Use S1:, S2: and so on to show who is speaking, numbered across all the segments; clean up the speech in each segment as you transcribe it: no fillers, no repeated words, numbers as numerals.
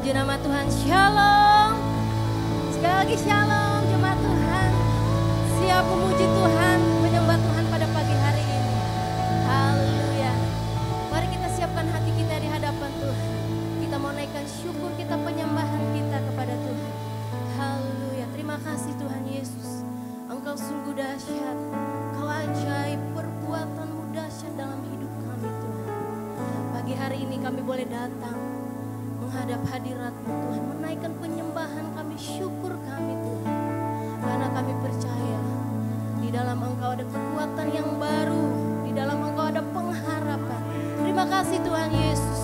S1: Puji nama Tuhan, shalom. Sekali lagi shalom jemaat Tuhan. Siap memuji Tuhan, menyembah Tuhan pada pagi hari ini. Haleluya. Mari kita siapkan hati kita di hadapan Tuhan. Kita mau naikkan syukur kita, penyembahan kita kepada Tuhan. Haleluya. Terima kasih Tuhan Yesus. Engkau sungguh dahsyat. Engkau ajaib, perbuatanmu dahsyat dalam hidup kami Tuhan. Pagi hari ini kami boleh datang menghadap hadirat-Mu Tuhan, menaikkan penyembahan kami, syukur kami Tuhan. Karena kami percaya di dalam Engkau ada kekuatan yang baru, di dalam Engkau ada pengharapan. Terima kasih Tuhan Yesus.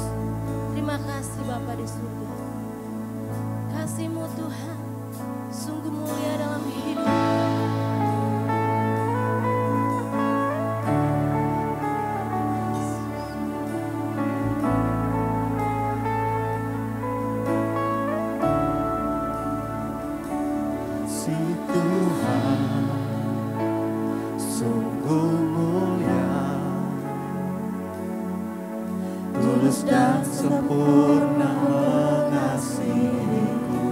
S1: Terima kasih Bapa di surga. Kasih-Mu Tuhan sungguh mulia dalam hidup kami.
S2: Dan sempurna mengasihiku,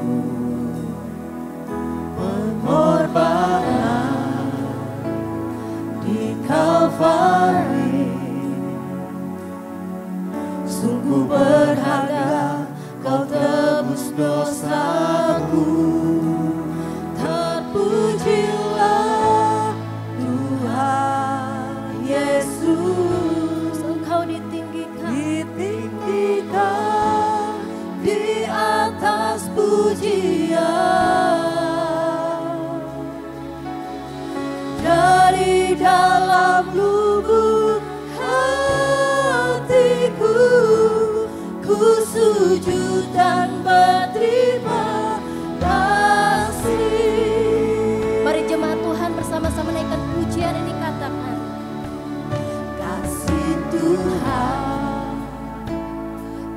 S2: pengorbanan di Kalvari sungguh berharga, Kau tebus dosaku. Terpujilah Tuhan Yesus, Engkau ditinggikan di atas pujian. Dari dalam lubuk hatiku, ku sujud dan berterima kasih.
S1: Mari jemaat Tuhan bersama-sama naikkan pujian ini, katakan
S2: kasih Tuhan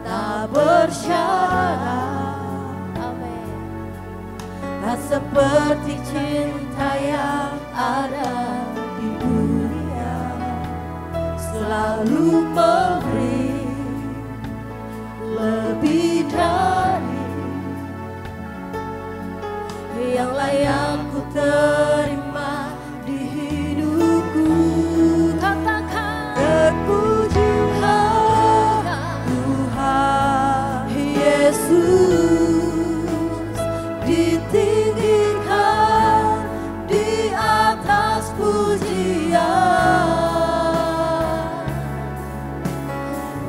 S2: tak bersyarat,
S1: amin.
S2: tak seperti cinta yang ada di dunia, selalu memberi lebih dari yang layak ku terima di hidupku.
S1: Katakan
S2: terpujilah Tuhan Yesus, ditinggikan di atas pujian.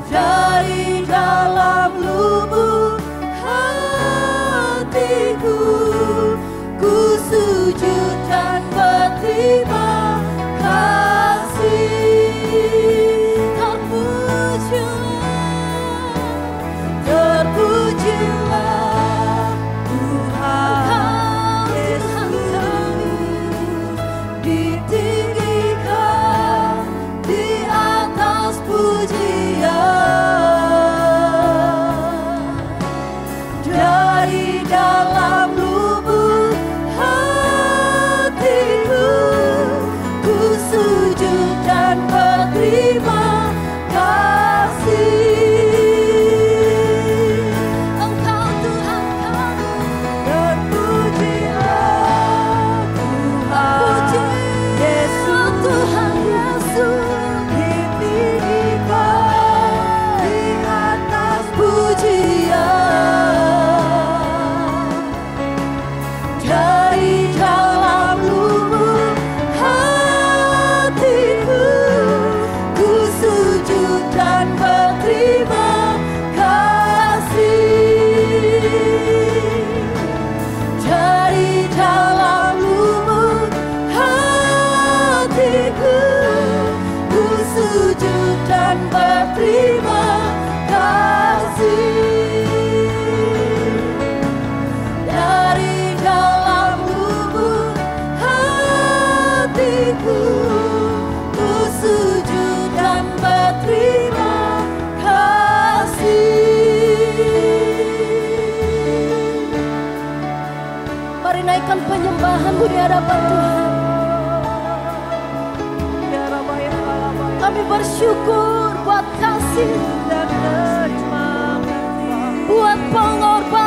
S2: Dari dalam lubuk hatiku, ku sujud dan berterima kasih. Terpujilah Tuhan Yesus, ditinggikan di atas pujian. Dari dalam lubuk hatiku, ku sujud dan berterima kasih.
S1: Engkau Tuhan kami,
S2: Terpujilah Tuhan Yesus,
S1: Tuhan Yesus,
S2: ditinggikan di atas pujian. Dari dalam lubuk hatiku, ku sujud dan berterima kasih. Dari dalam lubuk hatiku, ku sujud dan berterima kasih. Dari dalam lubuk hatiku, ku sujud dan berterima kasih.
S1: mari naikkan penyembahanmu di hadapan Tuhan. Kami bersyukur buat kasih
S2: dan terima kasih.
S1: buat pengorbanan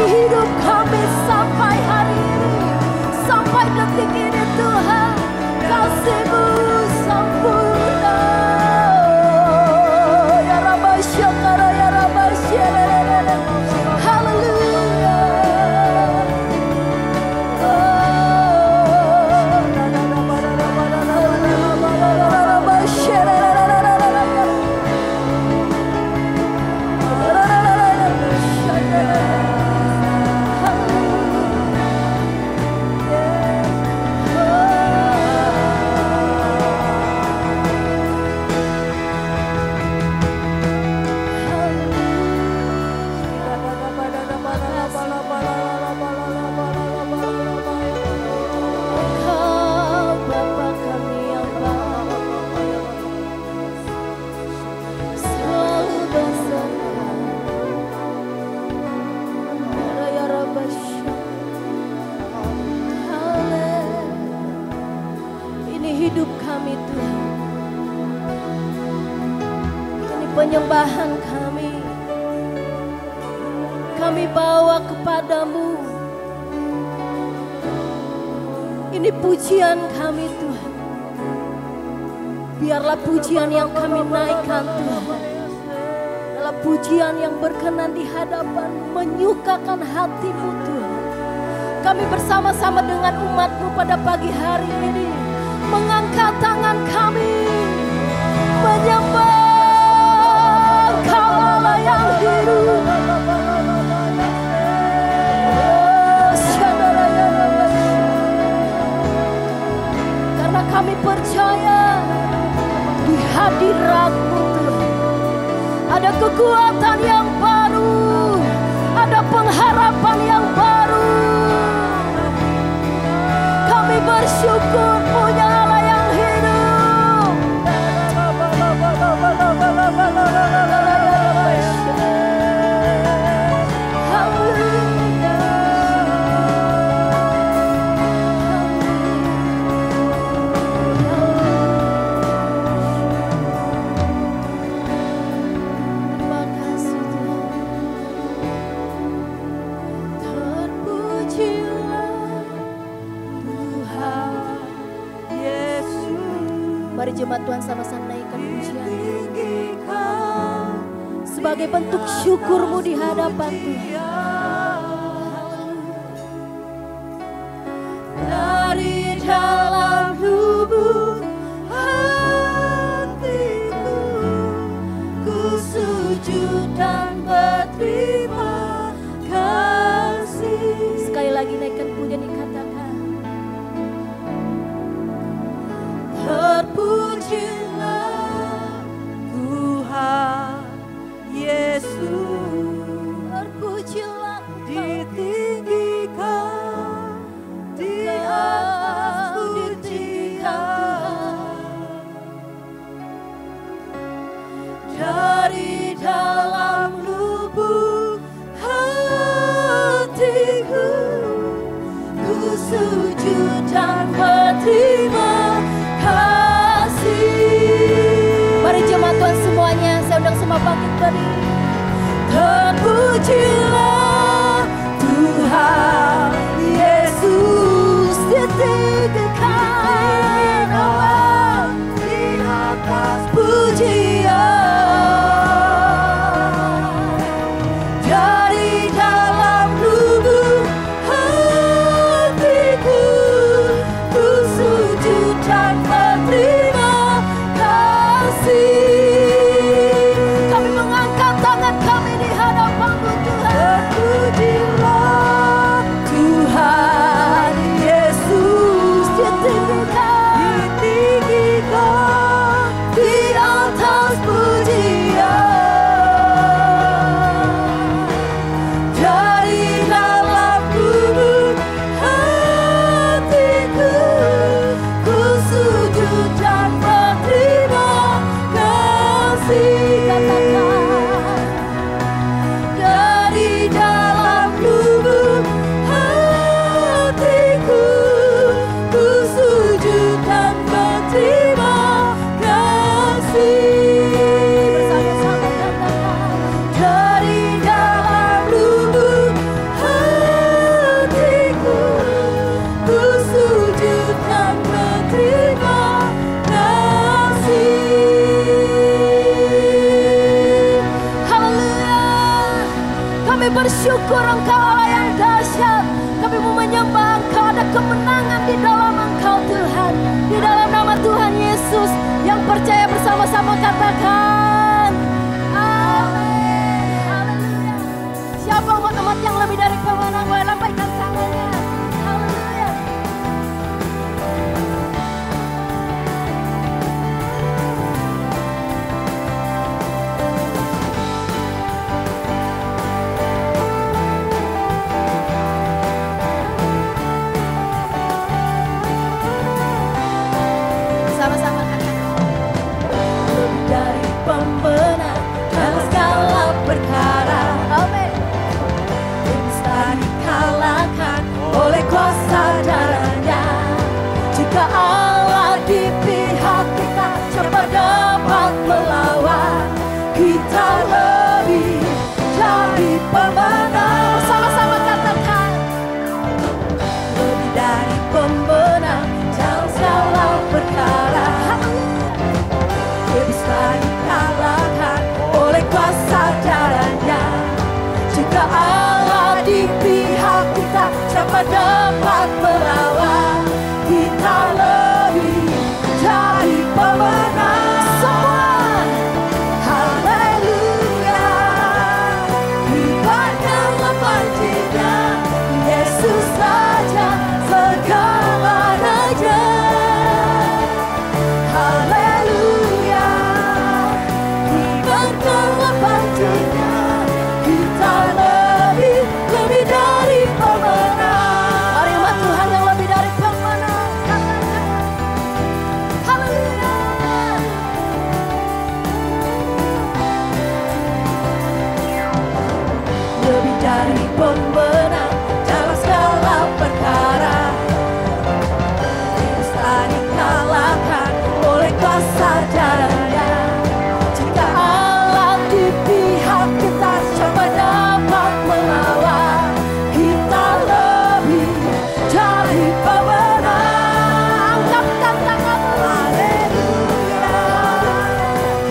S1: di hidup kami sampai hari ini, sampai detik ini Tuhan. Kasih-Mu sempurna. Ya Rabba Syakara, ya Rabba Syakara. Haleluya. Penyembahan kami bawa kepadamu. Ini pujian kami Tuhan. Biarlah pujian yang kami naikkan Tuhan adalah pujian yang berkenan di hadapan, menyukakan hati-Mu Tuhan. Kami bersama-sama dengan umat-Mu pada pagi hari ini mengangkat tangan kami menyembah Allah yang hidup. Karena kami percaya di hadirat-Mu Tuhan ada kekuatan yang baru, ada pengharapan yang baru. Kami bersyukur punya Allah yang hidup. Mari jemaat Tuhan sama-sama naikkan pujian sebagai bentuk syukur-Mu di hadapan Tuhan. Dari dalam lubuk hatiku ku sujud dan berterima kasih. Sekali lagi naikkan pujian, dikatakan terpujilah Tuhan Yesus, terpujilah, ditinggikan di atas pujian. Dari dalam lubuk hatiku ku sujud dan berterima kasih. Mari jemaat Tuhan semuanya, saya undang semua bangkit berdiri. Terpujilah Tuhan Yesus, ditinggikan Allah di atas pujian. Dari dalam lubuk hatiku ku sujud dan berterima kasih. Kami mengangkat tangan kami di hadapan-Mu Tuhan. di dalam Engkau Tuhan. Di dalam nama Tuhan Yesus, yang percaya bersama-sama katakan amin. Haleluya. Siapa umat-umat yang lebih dari pemenang, boleh lambaikan tangannya. Haleluya. Sama-sama katakan
S2: Lebih dari pemenang dalam segala perkara.
S1: amin.
S2: Bisa dikalahkan oleh kuasa darahnya. Jika Allah di pihak kita, siapa dapat melawan? Kita lebih dari pemenang.
S1: Sama-sama katakan
S2: Lebih dari pemenang dalam segala perkara. Dia bisa dikalahkan oleh kuasa darahnya. Jika Allah di pihak kita, siapa dapat melawan? Kita lebih dari pemenang. Semua haleluya, kibarkanlah panjinya, Yesus saja segala raja. Haleluya, kibarkanlah panjinya, kita lebih dari pemenang.
S1: mari umat Tuhan yang lebih dari pemenang, katakan haleluya.
S2: Lebih dari pemenang dalam segala perkara. Bisa dikalahkan oleh kuasa darahnya. Jika Allah di pihak kita, siapa dapat melawan? Kita lebih dari pemenang. Angkatkan tanganmu. Haleluya,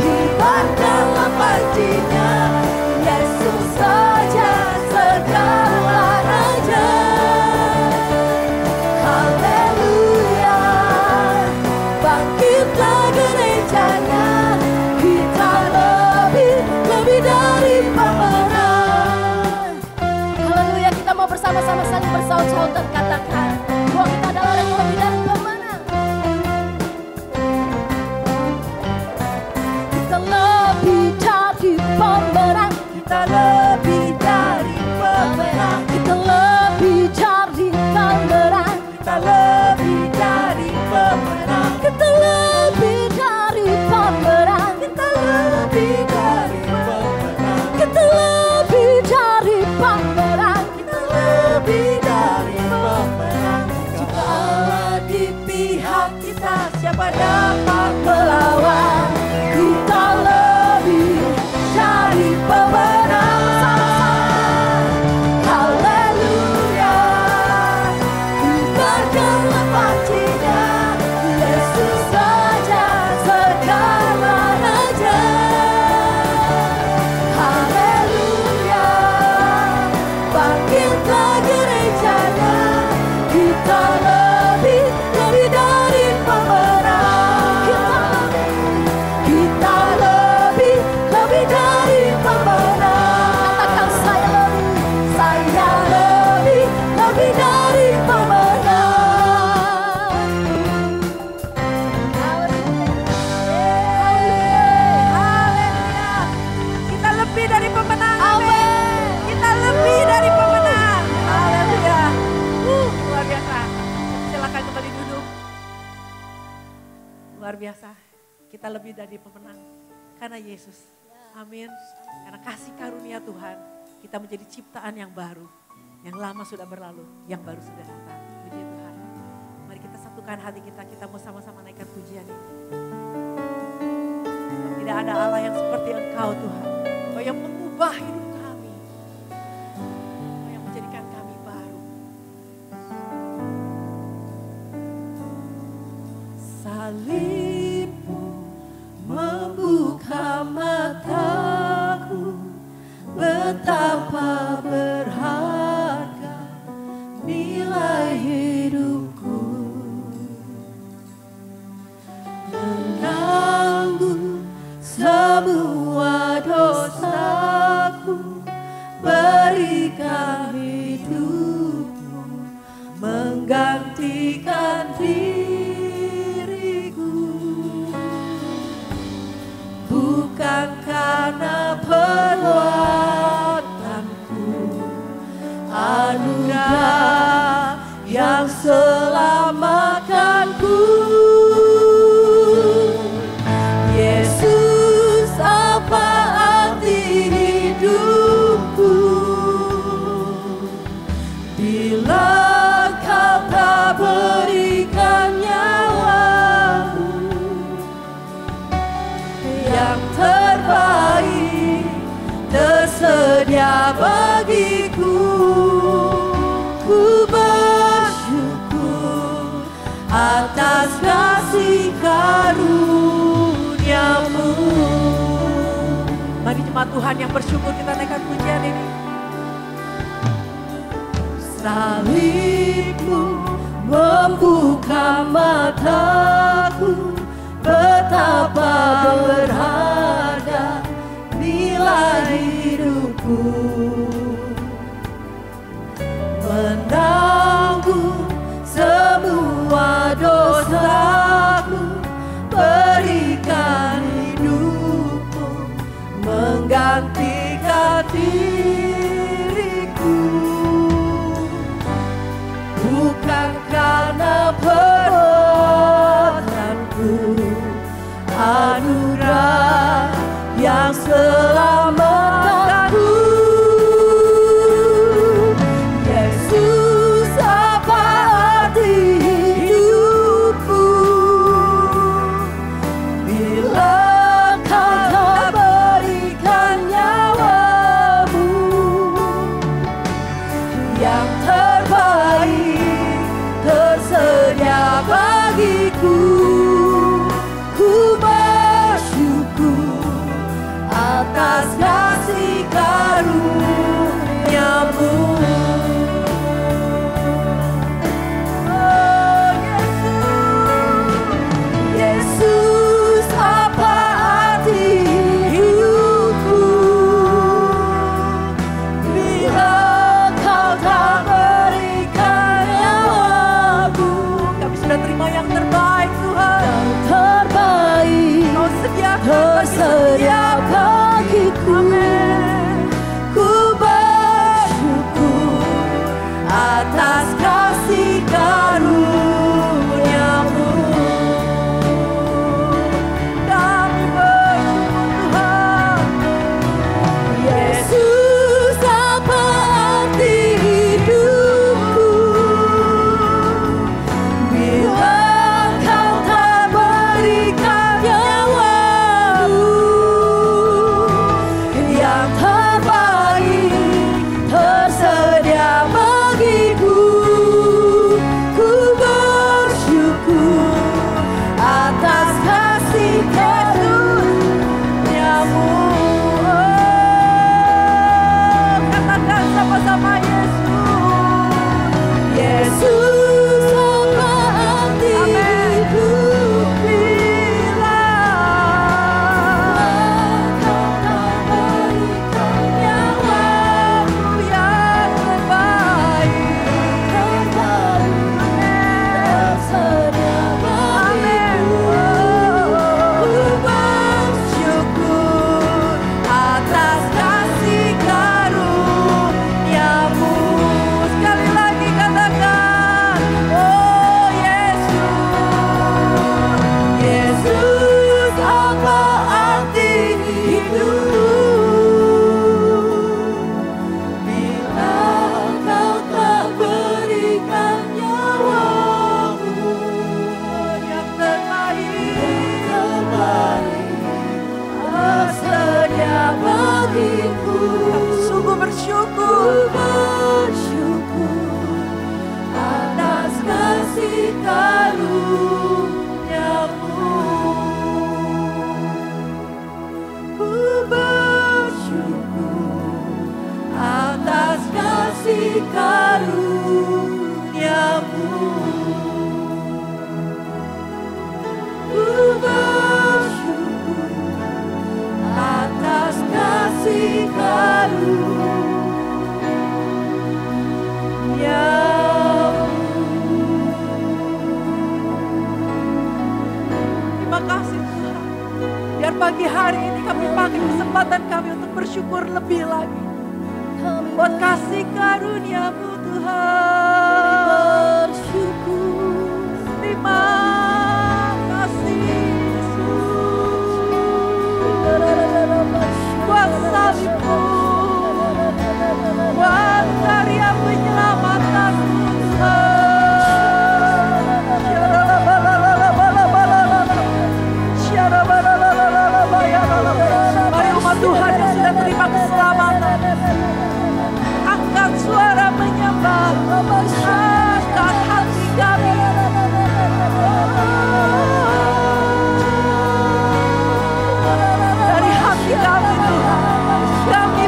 S2: kibarkanlah panjinya, Yesus saja segala raja. Haleluya, bangkitlah gerejanya, kita lebih dari pemenang.
S1: Haleluya, kita mau bersama-sama saling bersaut-saut dan katakan bahwa kita adalah orang yang lebih dari pemenang.
S2: Kita lebih dari pemenang. Kita lebih dari pemenang.
S1: Kita lebih dari pemenang.
S2: Kita lebih dari pemenang.
S1: Kita lebih dari pemenang.
S2: Kita lebih dari pemenang.
S1: Kita lebih dari pemenang.
S2: Kita lebih dari pemenang. Jika Allah di pihak kita, siapa dapat melawan? Kita lebih dari pemenang. Haleluya, kibarkanlah panjinya, Yesus saja segala raja. Haleluya, bangkitlah gerejanya, kita lebih dari pemenang. Kita lebih dari pemenang.
S1: Katakan saya
S2: lebih dari pemenang. Haleluya, kita lebih dari pemenang. Amin. Kita lebih dari pemenang. Haleluya. Luar biasa. Silakan kembali duduk. Luar biasa. Kita lebih dari pemenang karena Yesus. Amin. Karena kasih karunia Tuhan, kita menjadi ciptaan yang baru. Yang lama sudah berlalu, yang baru sudah datang. Puji Tuhan. Mari kita satukan hati kita mau sama-sama naikkan pujian ini. Tidak ada Allah yang seperti Engkau Tuhan. Engkau yang mengubah hidup kami. Engkau yang menjadikan kami baru. Salibmu membuka mataku, betapa berharga nilai hidupku. menggantikan diriku, bukan karena perbuatanku, anugerah yang selamatkanku. Yesus, apa arti hidupku bila Kau tak berikan nyawamu yang terbaik tersedia bagiku. Ku bersyukur atas kasih karunia-Mu. Mari jemaat Tuhan yang bersyukur kita naikkan pujian ini. Salib-Mu membuka mataku, betapa berharga nilai hidupku, menanggung semua dosaku, berikan hidupku, menggantikan diriku, bukan karena perbuatanku, anugerah yang selamatkanku. Yesus, apa arti hidupku bila Kau tak berikan nyawamu yang terbaik tersedia bagiku. Ku bersyukur atas kasih karunia-Mu. Oh Yesus, Yesus, apa arti hidupku bila Kau tak berikan nyawamu. Kami sudah terima yang terbaik Tuhan. pakai kesempatan kami untuk bersyukur lebih lagi. Buat kasih karunia-Mu Tuhan. Terima kasih Yesus. Buat salib-Mu, buat karya penyelamatan-Mu Tuhan. Mari umat Tuhan yang sudah terima keselamatan, angkat suara menyembah, angkat hati kami. Dari hati kami Tuhan, kami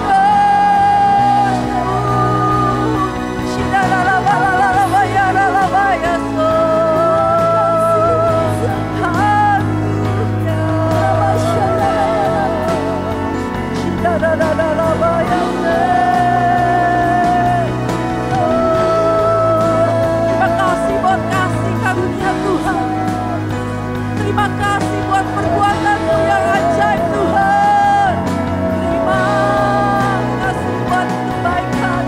S2: terima kasih buat kasih karunia Tuhan. Terima kasih buat perbuatan-Mu yang ajaib Tuhan. Terima kasih buat kebaikan.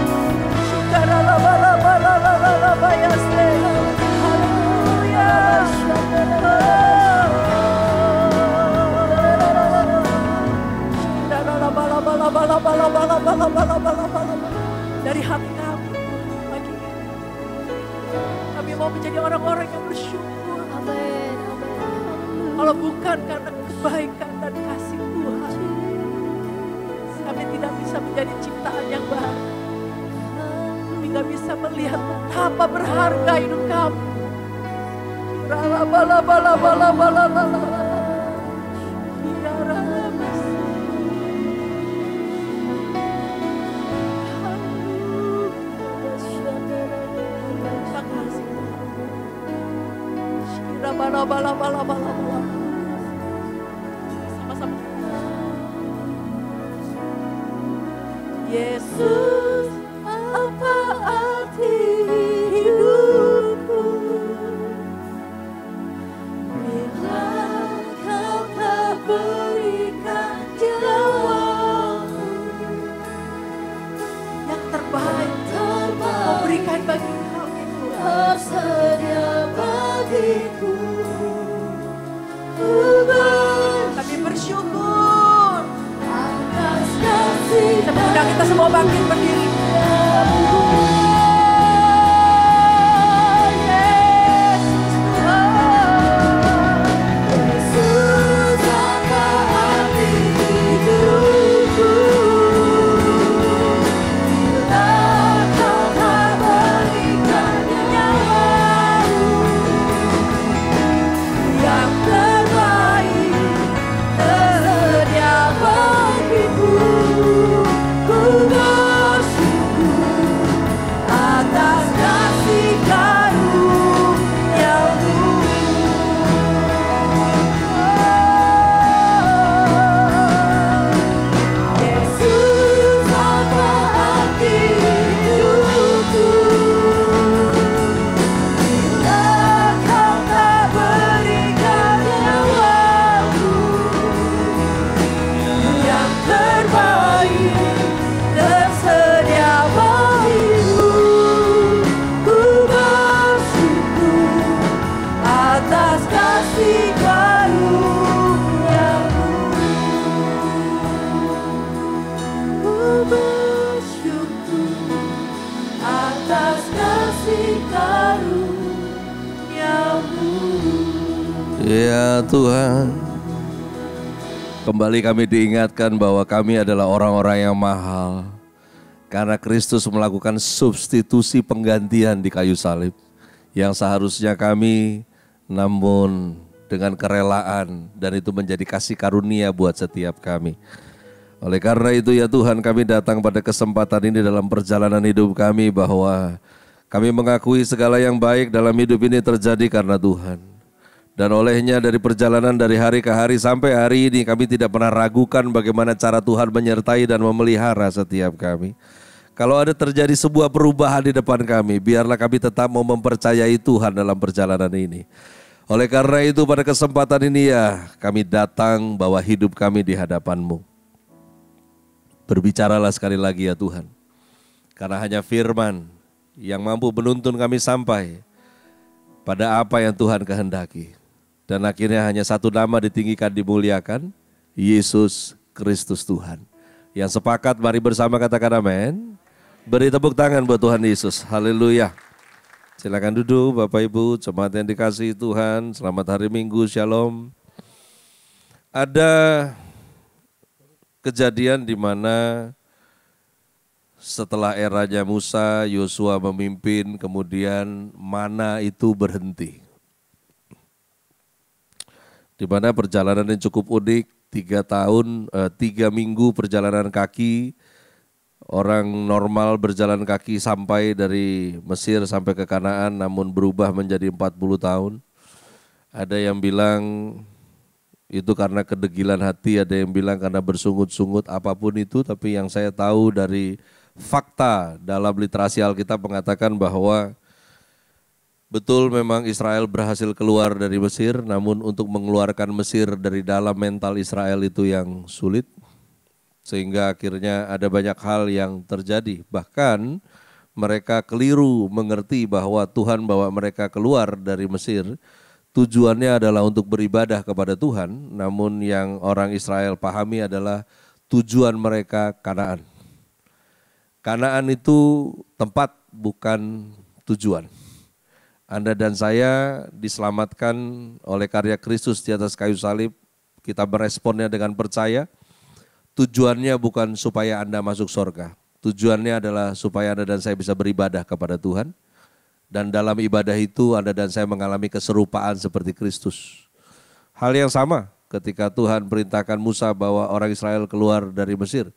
S2: Dari hati kami pagi ini, kami mau menjadi orang-orang yang bersyukur.
S1: Amin.
S2: Kalau bukan karena kebaikan dan kasih Tuhan, kami tidak bisa menjadi ciptaan yang baru. Kami tidak bisa melihat betapa berharga hidup kami. Sama-sama. Yesus, apa arti hidupku bila Kau tak berikan nyawamu? Yang terbaik Kau berikan bagi kami Tuhan.
S1: Tersedia bagiku.
S2: Kami bersyukur atas kasih. Semoga kita semua bangkit berdiri.
S3: Ya Tuhan, kembali kami diingatkan bahwa kami adalah orang-orang yang mahal karena Kristus melakukan substitusi penggantian di kayu salib yang seharusnya kami, namun dengan kerelaan, dan itu menjadi kasih karunia buat setiap kami. Oleh karena itu ya Tuhan, kami datang pada kesempatan ini dalam perjalanan hidup kami bahwa kami mengakui segala yang baik dalam hidup ini terjadi karena Tuhan. Dan olehnya dari perjalanan dari hari ke hari sampai hari ini kami tidak pernah ragukan bagaimana cara Tuhan menyertai dan memelihara setiap kami. Kalau ada terjadi sebuah perubahan di depan kami, biarlah kami tetap mau mempercayai Tuhan dalam perjalanan ini. Oleh karena itu pada kesempatan ini ya kami datang bawa hidup kami di hadapan-Mu. Berbicaralah sekali lagi ya Tuhan. Karena hanya firman yang mampu menuntun kami sampai pada apa yang Tuhan kehendaki. Dan akhirnya hanya satu nama ditinggikan, dimuliakan, Yesus Kristus Tuhan. Yang sepakat mari bersama katakan amin. Beri tepuk tangan buat Tuhan Yesus. Haleluya. Silakan duduk Bapak Ibu, jemaat yang dikasihi Tuhan. Selamat hari Minggu, Shalom. Ada kejadian di mana setelah eranya Musa, Yosua memimpin, kemudian mana itu berhenti. Di mana perjalanan yang cukup unik, 3 minggu perjalanan kaki, orang normal berjalan kaki sampai dari Mesir sampai ke Kanaan, namun berubah menjadi 40 tahun. Ada yang bilang itu karena kedegilan hati, ada yang bilang karena bersungut-sungut, apapun itu. Tapi yang saya tahu dari fakta dalam literasi Alkitab mengatakan bahwa betul memang Israel berhasil keluar dari Mesir, namun untuk mengeluarkan Mesir dari dalam mental Israel itu yang sulit. Sehingga akhirnya ada banyak hal yang terjadi. Bahkan mereka keliru mengerti bahwa Tuhan bawa mereka keluar dari Mesir tujuannya adalah untuk beribadah kepada Tuhan, namun yang orang Israel pahami adalah tujuan mereka Kanaan. Kanaan itu tempat, bukan tujuan. Anda dan saya diselamatkan oleh karya Kristus di atas kayu salib, kita meresponnya dengan percaya. Tujuannya bukan supaya Anda masuk surga, tujuannya adalah supaya Anda dan saya bisa beribadah kepada Tuhan. Dan dalam ibadah itu Anda dan saya mengalami keserupaan seperti Kristus. Hal yang sama ketika Tuhan perintahkan Musa bawa orang Israel keluar dari Mesir.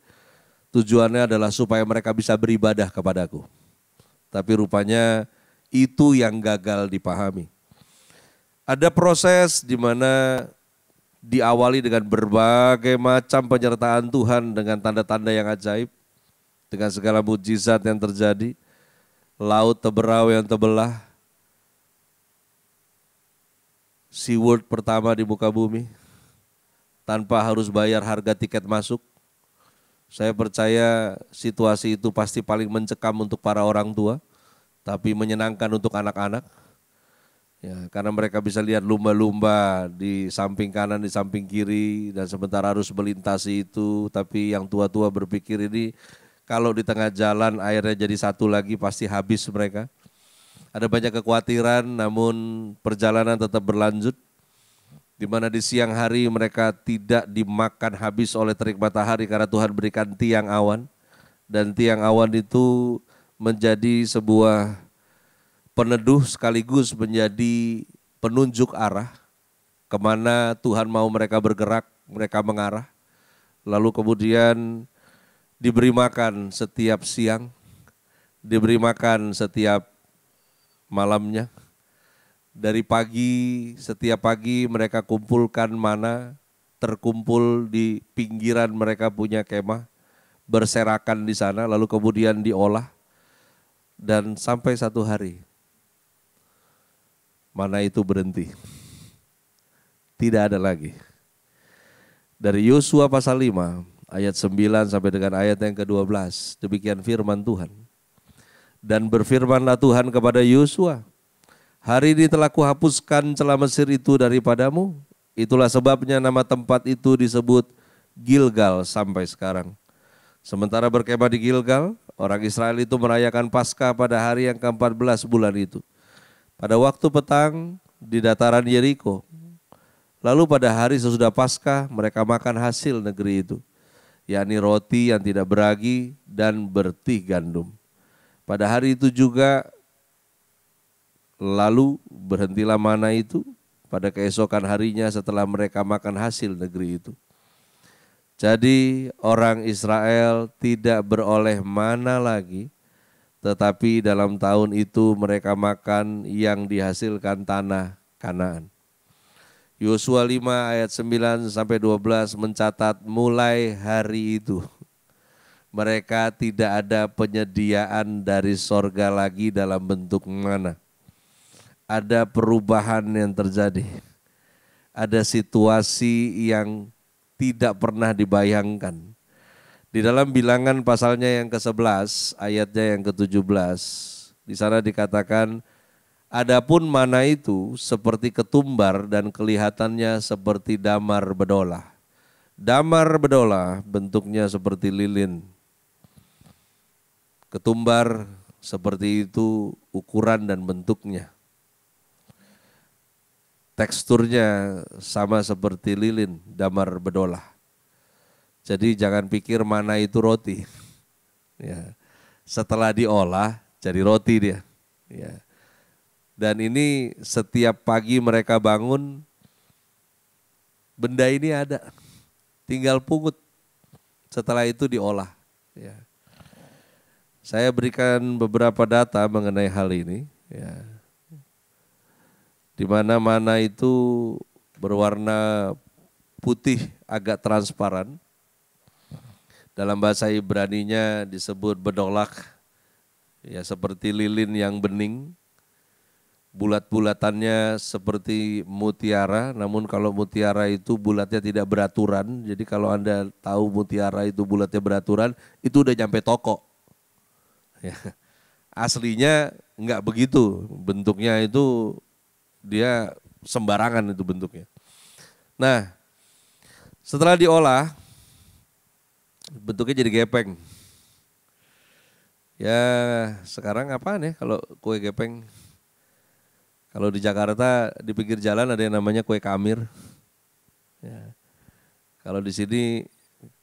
S3: Tujuannya adalah supaya mereka bisa beribadah kepadaku. Tapi rupanya itu yang gagal dipahami. Ada proses di mana diawali dengan berbagai macam penyertaan Tuhan dengan tanda-tanda yang ajaib. Dengan segala mujizat yang terjadi. Laut Teberau yang terbelah, SeaWorld pertama di muka bumi, tanpa harus bayar harga tiket masuk. Saya percaya situasi itu pasti paling mencekam untuk para orang tua, tapi menyenangkan untuk anak-anak. Ya, karena mereka bisa lihat lumba-lumba di samping kanan, di samping kiri, dan sementara harus melintasi itu, tapi yang tua-tua berpikir ini, kalau di tengah jalan airnya jadi satu lagi pasti habis mereka. Ada banyak kekhawatiran namun perjalanan tetap berlanjut. Di mana di siang hari mereka tidak dimakan habis oleh terik matahari karena Tuhan berikan tiang awan. Dan tiang awan itu menjadi sebuah peneduh sekaligus menjadi penunjuk arah. Kemana Tuhan mau mereka bergerak, mereka mengarah. Lalu kemudian diberi makan setiap siang, diberi makan setiap malamnya. Dari pagi, setiap pagi mereka kumpulkan mana, terkumpul di pinggiran mereka punya kemah, berserakan di sana, lalu kemudian diolah. Dan sampai satu hari, mana itu berhenti. Tidak ada lagi. Dari Yosua pasal 5, ayat 9 sampai dengan ayat yang ke-12, demikian firman Tuhan. Dan berfirmanlah Tuhan kepada Yosua, hari ini telah kuhapuskan celah Mesir itu daripadamu, itulah sebabnya nama tempat itu disebut Gilgal sampai sekarang. Sementara berkemah di Gilgal, orang Israel itu merayakan Paskah pada hari yang ke-14 bulan itu. Pada waktu petang di dataran Yeriko, lalu pada hari sesudah Paskah mereka makan hasil negeri itu, yakni roti yang tidak beragi dan bertih gandum. Pada hari itu juga lalu berhentilah mana itu pada keesokan harinya setelah mereka makan hasil negeri itu. Jadi orang Israel tidak beroleh mana lagi, tetapi dalam tahun itu mereka makan yang dihasilkan tanah Kanaan. Yosua 5 ayat 9 sampai 12 mencatat mulai hari itu mereka tidak ada penyediaan dari sorga lagi dalam bentuk mana. Ada perubahan yang terjadi. Ada situasi yang tidak pernah dibayangkan. Di dalam Bilangan pasalnya yang ke-11, ayatnya yang ke-17, di sana dikatakan, adapun mana itu seperti ketumbar dan kelihatannya seperti damar bedolah. Damar bedolah bentuknya seperti lilin. Ketumbar seperti itu ukuran dan bentuknya. Teksturnya sama seperti lilin, damar bedolah. Jadi jangan pikir mana itu roti. Ya. Setelah diolah jadi roti dia. Ya. Dan ini setiap pagi mereka bangun, benda ini ada. Tinggal pungut. Setelah itu diolah. Ya. Saya berikan beberapa data mengenai hal ini. Ya. Di mana itu berwarna putih agak transparan. Dalam bahasa Ibraninya disebut bedolak, ya seperti lilin yang bening, bulat-bulatannya seperti mutiara, namun kalau mutiara itu bulatnya tidak beraturan, jadi kalau Anda tahu mutiara itu bulatnya beraturan, itu udah nyampe toko. Ya. Aslinya enggak begitu, bentuknya itu dia sembarangan itu bentuknya. Nah, setelah diolah, bentuknya jadi gepeng. Ya sekarang apaan ya kalau kue gepeng? Kalau di Jakarta di pinggir jalan ada yang namanya kue kamir. Ya. Kalau di sini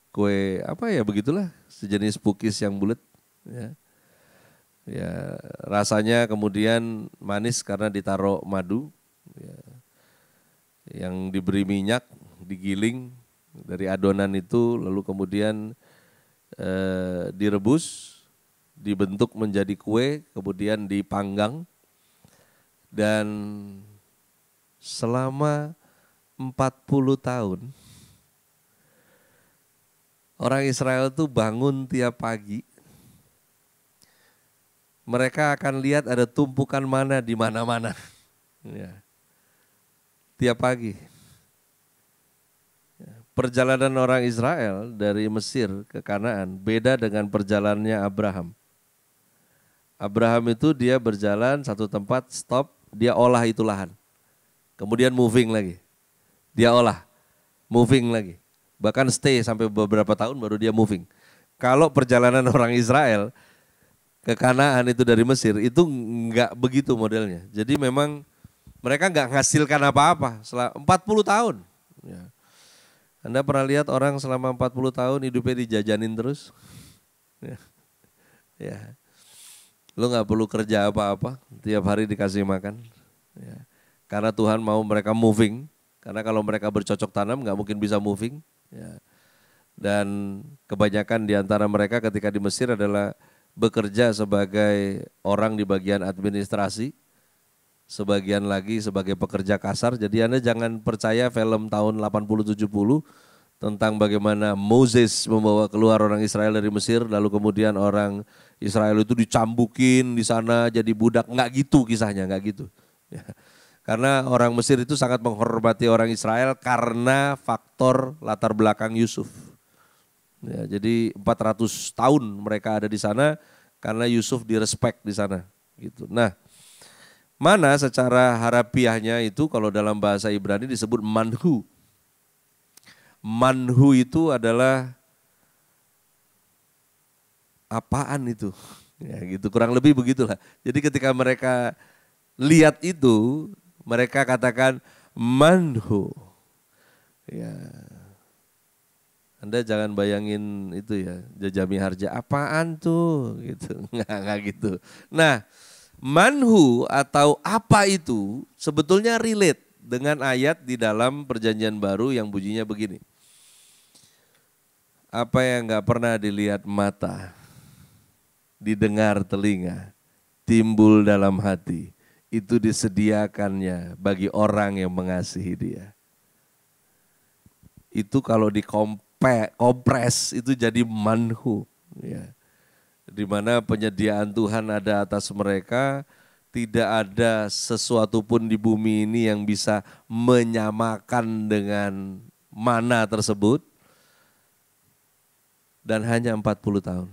S3: kue apa ya begitulah sejenis pukis yang bulat. Ya. Ya rasanya kemudian manis karena ditaruh madu. Ya. Yang diberi minyak, digiling. Dari adonan itu lalu kemudian direbus, dibentuk menjadi kue, kemudian dipanggang dan selama 40 tahun orang Israel itu bangun tiap pagi. Mereka akan lihat ada tumpukan mana di mana-mana. Ya. Tiap pagi. Perjalanan orang Israel dari Mesir ke Kanaan beda dengan perjalanannya Abraham. Abraham itu dia berjalan satu tempat, stop, dia olah itu lahan. Kemudian moving lagi. Dia olah, moving lagi. Bahkan stay sampai beberapa tahun baru dia moving. Kalau perjalanan orang Israel ke Kanaan itu dari Mesir itu enggak begitu modelnya. Jadi memang mereka enggak menghasilkan apa-apa selama 40 tahun. Ya. Anda pernah lihat orang selama 40 tahun hidupnya dijajanin terus? Ya. Ya. Lu gak perlu kerja apa-apa, tiap hari dikasih makan. Ya. Karena Tuhan mau mereka moving, karena kalau mereka bercocok tanam gak mungkin bisa moving. Ya. Dan kebanyakan di antara mereka ketika di Mesir adalah bekerja sebagai orang di bagian administrasi, sebagian lagi sebagai pekerja kasar. Jadi Anda jangan percaya film tahun 80-70 tentang bagaimana Moses membawa keluar orang Israel dari Mesir, lalu kemudian orang Israel itu dicambukin di sana jadi budak. Enggak gitu kisahnya, enggak gitu. Ya. Karena orang Mesir itu sangat menghormati orang Israel karena faktor latar belakang Yusuf. Ya, jadi 400 tahun mereka ada di sana karena Yusuf direspek di sana. Gitu. Nah, mana secara harafiahnya itu kalau dalam bahasa Ibrani disebut manhu. Manhu itu adalah apaan itu? Ya gitu, kurang lebih begitulah. Jadi ketika mereka lihat itu, mereka katakan manhu. Ya. Anda jangan bayangin itu ya, jajami harja apaan tuh gitu. Enggak gitu. Nah, manhu atau apa itu sebetulnya relate dengan ayat di dalam Perjanjian Baru yang bunyinya begini. Apa yang enggak pernah dilihat mata, didengar telinga, timbul dalam hati, itu disediakannya bagi orang yang mengasihi Dia. Itu kalau kompres itu jadi manhu, ya. Di mana penyediaan Tuhan ada atas mereka, tidak ada sesuatu pun di bumi ini yang bisa menyamakan dengan mana tersebut. Dan hanya 40 tahun.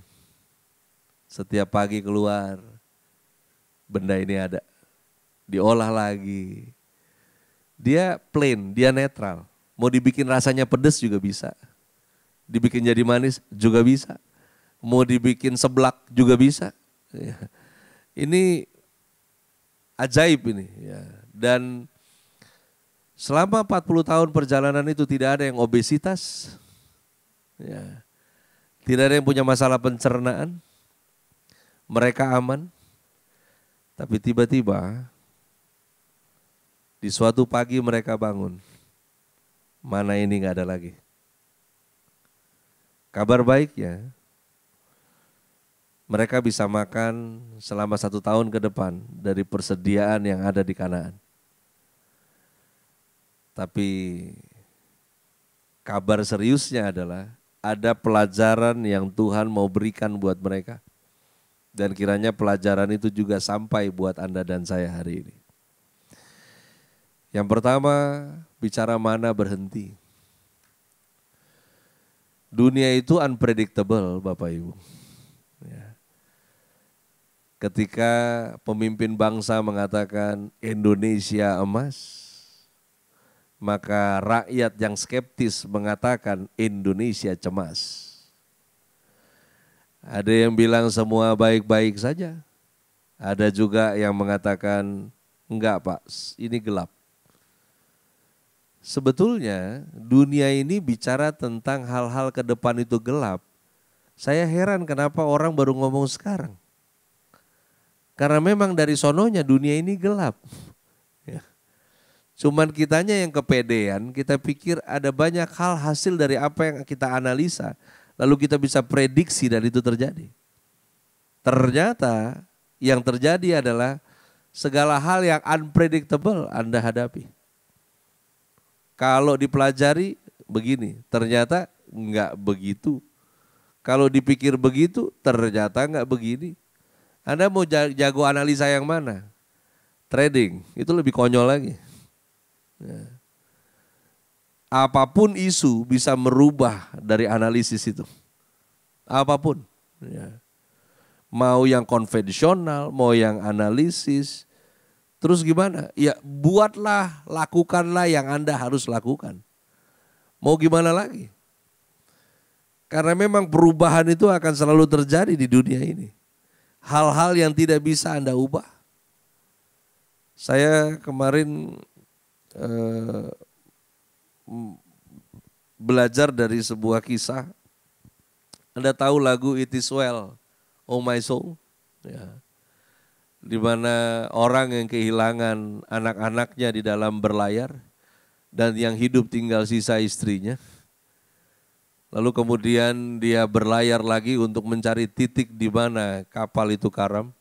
S3: Setiap pagi keluar, benda ini ada. Diolah lagi. Dia plain, dia netral. Mau dibikin rasanya pedas juga bisa. Dibikin jadi manis juga bisa. Mau dibikin seblak juga bisa. Ini ajaib ini. Dan selama 40 tahun perjalanan itu tidak ada yang obesitas. Tidak ada yang punya masalah pencernaan. Mereka aman. Tapi tiba-tiba di suatu pagi mereka bangun. Mana ini gak ada lagi. Kabar baiknya, mereka bisa makan selama 1 tahun ke depan dari persediaan yang ada di Kanaan. Tapi kabar seriusnya adalah ada pelajaran yang Tuhan mau berikan buat mereka. Dan kiranya pelajaran itu juga sampai buat Anda dan saya hari ini. Yang pertama, bicara mana berhenti. Dunia itu unpredictable, Bapak Ibu. Ketika pemimpin bangsa mengatakan Indonesia emas, maka rakyat yang skeptis mengatakan Indonesia cemas. Ada yang bilang semua baik-baik saja. Ada juga yang mengatakan enggak Pak, ini gelap. Sebetulnya dunia ini bicara tentang hal-hal ke depan itu gelap. Saya heran kenapa orang baru ngomong sekarang. Karena memang dari sononya dunia ini gelap. Cuman kitanya yang kepedean, kita pikir ada banyak hal hasil dari apa yang kita analisa. Lalu kita bisa prediksi dan itu terjadi. Ternyata yang terjadi adalah segala hal yang unpredictable Anda hadapi. Kalau dipelajari begini, ternyata enggak begitu. Kalau dipikir begitu, ternyata enggak begini. Anda mau jago analisa yang mana? Trading, itu lebih konyol lagi. Apapun isu bisa merubah dari analisis itu. Apapun. Mau yang konvensional, mau yang analisis. Terus gimana? Ya buatlah, lakukanlah yang Anda harus lakukan. Mau gimana lagi? Karena memang perubahan itu akan selalu terjadi di dunia ini. Hal-hal yang tidak bisa Anda ubah. Saya kemarin belajar dari sebuah kisah. Anda tahu lagu It Is Well, Oh My Soul? Ya. Di mana orang yang kehilangan anak-anaknya di dalam berlayar dan yang hidup tinggal sisa istrinya. Lalu kemudian dia berlayar lagi untuk mencari titik di mana kapal itu karam.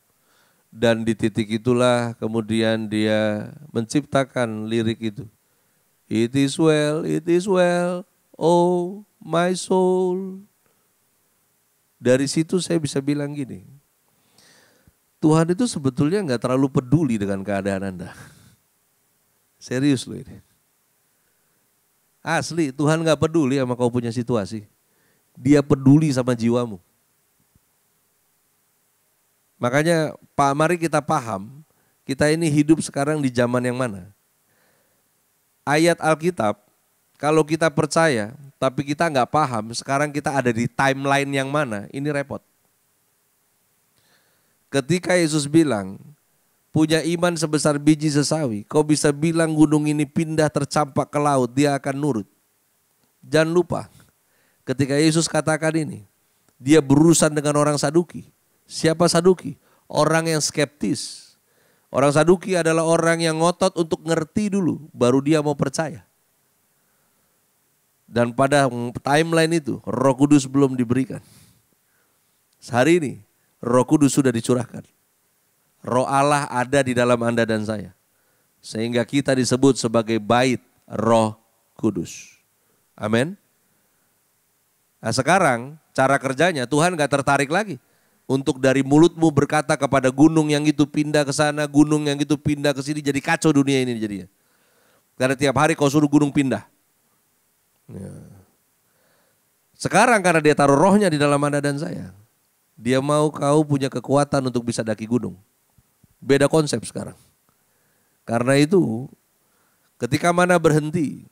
S3: Dan di titik itulah kemudian dia menciptakan lirik itu. It is well, oh my soul. Dari situ saya bisa bilang gini, Tuhan itu sebetulnya nggak terlalu peduli dengan keadaan Anda. Serius loh ini. Asli, Tuhan nggak peduli sama kau punya situasi. Dia peduli sama jiwamu. Makanya Pak, mari kita paham, kita ini hidup sekarang di zaman yang mana. Ayat Alkitab, kalau kita percaya, tapi kita nggak paham, sekarang kita ada di timeline yang mana, ini repot. Ketika Yesus bilang, punya iman sebesar biji sesawi, kau bisa bilang gunung ini pindah tercampak ke laut, dia akan nurut. Jangan lupa, ketika Yesus katakan ini, dia berurusan dengan orang Saduki. Siapa Saduki? Orang yang skeptis. Orang Saduki adalah orang yang ngotot untuk ngerti dulu, baru dia mau percaya. Dan pada timeline itu, Roh Kudus belum diberikan. Hari ini, Roh Kudus sudah dicurahkan. Roh Allah ada di dalam Anda dan saya. Sehingga kita disebut sebagai bait Roh Kudus. Amin. Nah sekarang, cara kerjanya Tuhan gak tertarik lagi. Untuk dari mulutmu berkata kepada gunung yang itu pindah ke sana, gunung yang itu pindah ke sini, jadi kacau dunia ini jadinya. Karena tiap hari kau suruh gunung pindah. Ya. Sekarang karena dia taruh rohnya di dalam Anda dan saya, dia mau kau punya kekuatan untuk bisa daki gunung. Beda konsep sekarang. Karena itu ketika mana berhenti,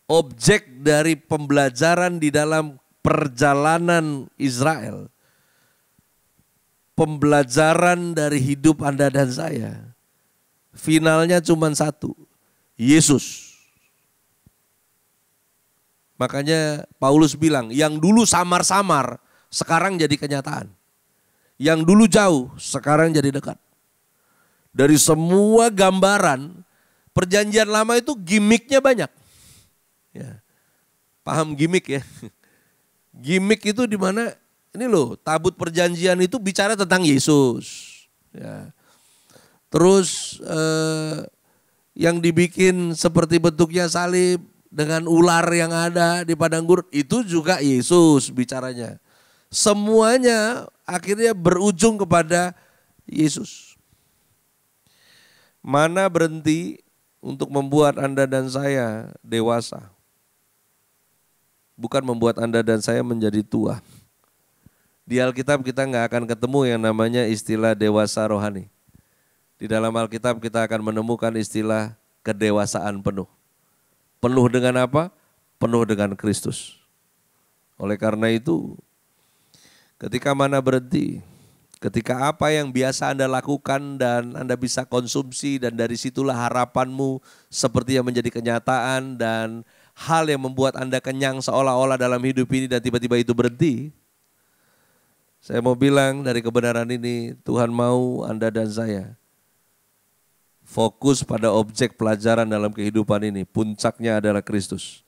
S3: objek dari pembelajaran di dalam perjalanan Israel, pembelajaran dari hidup Anda dan saya, finalnya cuma satu, Yesus. Makanya Paulus bilang, yang dulu samar-samar sekarang jadi kenyataan. Yang dulu jauh sekarang jadi dekat. Dari semua gambaran, perjanjian lama itu gimmicknya banyak. Ya. Paham gimmick ya? Gimmick itu di mana ini loh, tabut perjanjian itu bicara tentang Yesus. Ya. Terus yang dibikin seperti bentuknya salib, dengan ular yang ada di padang gurun, itu juga Yesus bicaranya. Semuanya akhirnya berujung kepada Yesus. Mana berhenti untuk membuat Anda dan saya dewasa. Bukan membuat Anda dan saya menjadi tua. Di Alkitab kita nggak akan ketemu yang namanya istilah dewasa rohani. Di dalam Alkitab kita akan menemukan istilah kedewasaan penuh. Penuh dengan apa? Penuh dengan Kristus. Oleh karena itu, ketika mana berhenti, ketika apa yang biasa Anda lakukan dan Anda bisa konsumsi dan dari situlah harapanmu seperti yang menjadi kenyataan dan hal yang membuat Anda kenyang seolah-olah dalam hidup ini dan tiba-tiba itu berhenti. Saya mau bilang dari kebenaran ini, Tuhan mau Anda dan saya fokus pada objek pelajaran dalam kehidupan ini. Puncaknya adalah Kristus.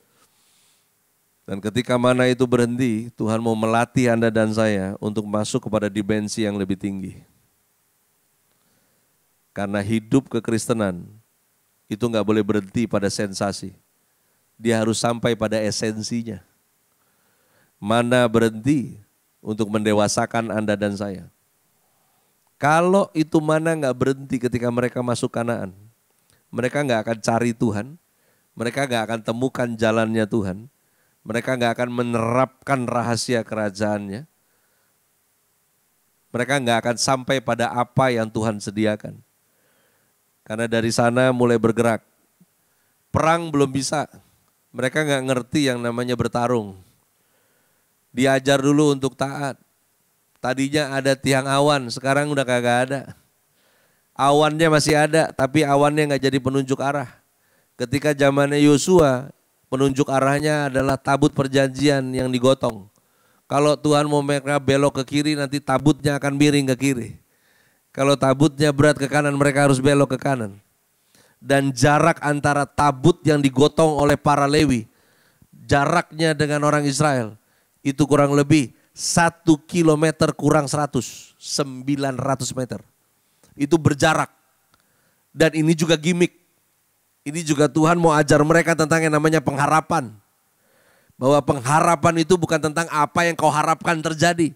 S3: Dan ketika mana itu berhenti, Tuhan mau melatih Anda dan saya untuk masuk kepada dimensi yang lebih tinggi. Karena hidup kekristenan itu nggak boleh berhenti pada sensasi. Dia harus sampai pada esensinya. Mana berhenti untuk mendewasakan Anda dan saya. Kalau itu mana nggak berhenti ketika mereka masuk Kanaan, mereka nggak akan cari Tuhan, mereka nggak akan temukan jalannya Tuhan, mereka nggak akan menerapkan rahasia kerajaannya, mereka nggak akan sampai pada apa yang Tuhan sediakan. Karena dari sana mulai bergerak, perang belum bisa, mereka nggak ngerti yang namanya bertarung. Diajar dulu untuk taat. Tadinya ada tiang awan, sekarang udah kagak ada. Awannya masih ada, tapi awannya nggak jadi penunjuk arah. Ketika zamannya Yosua, penunjuk arahnya adalah tabut perjanjian yang digotong. Kalau Tuhan mau mereka belok ke kiri, nanti tabutnya akan miring ke kiri. Kalau tabutnya berat ke kanan, mereka harus belok ke kanan. Dan jarak antara tabut yang digotong oleh para Lewi, jaraknya dengan orang Israel, itu kurang lebih 1 kilometer kurang 100, 900 meter. Itu berjarak. Dan ini juga gimmick. Ini juga Tuhan mau ajar mereka tentang yang namanya pengharapan. Bahwa pengharapan itu bukan tentang apa yang kau harapkan terjadi.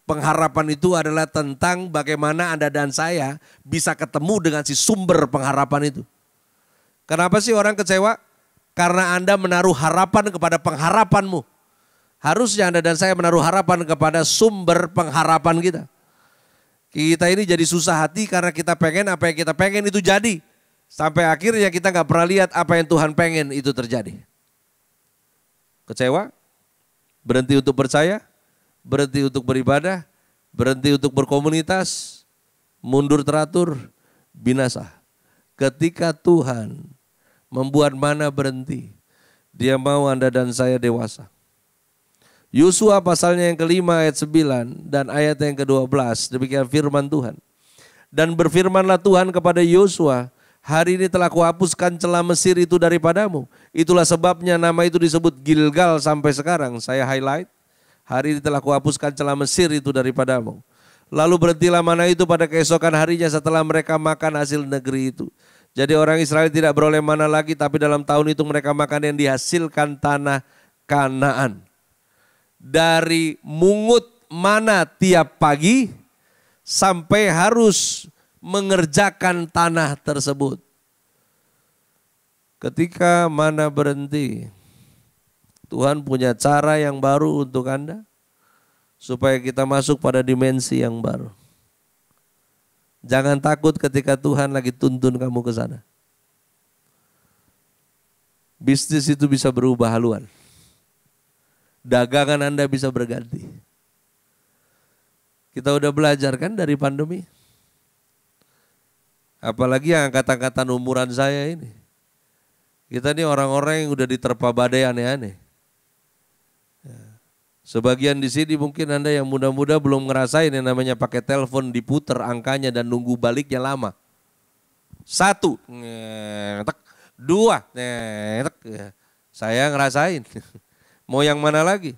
S3: Pengharapan itu adalah tentang bagaimana Anda dan saya bisa ketemu dengan si sumber pengharapan itu. Kenapa sih orang kecewa? Karena Anda menaruh harapan kepada pengharapanmu. Harusnya Anda dan saya menaruh harapan kepada sumber pengharapan kita. Kita ini jadi susah hati karena kita pengen apa yang kita pengen itu jadi. Sampai akhirnya kita gak pernah lihat apa yang Tuhan pengen itu terjadi. Kecewa? Berhenti untuk percaya? Berhenti untuk beribadah? Berhenti untuk berkomunitas? Mundur teratur? Binasa. Ketika Tuhan membuat mana berhenti, Dia mau Anda dan saya dewasa. Yosua pasalnya yang kelima ayat 9 dan ayat yang ke-12, demikian firman Tuhan. Dan berfirmanlah Tuhan kepada Yosua, hari ini telah kuhapuskan celah Mesir itu daripadamu. Itulah sebabnya nama itu disebut Gilgal sampai sekarang. Saya highlight, hari ini telah kuhapuskan celah Mesir itu daripadamu. Lalu berhentilah mana itu pada keesokan harinya setelah mereka makan hasil negeri itu. Jadi orang Israel tidak beroleh mana lagi, tapi dalam tahun itu mereka makan yang dihasilkan tanah Kanaan. Dari mungut mana tiap pagi sampai harus mengerjakan tanah tersebut. Ketika mana berhenti, Tuhan punya cara yang baru untuk Anda, supaya kita masuk pada dimensi yang baru. Jangan takut ketika Tuhan lagi tuntun kamu ke sana. Bisnis itu bisa berubah haluan. Dagangan Anda bisa berganti. Kita udah belajar kan dari pandemi. Apalagi yang angkatan-angkatan umuran saya ini. Kita ini orang-orang yang udah diterpa badai aneh-aneh. Sebagian di sini mungkin Anda yang muda-muda belum ngerasain yang namanya pakai telepon diputer angkanya dan nunggu baliknya lama. 1, ngetek, 2, ngetek. Saya ngerasain. Mau yang mana lagi?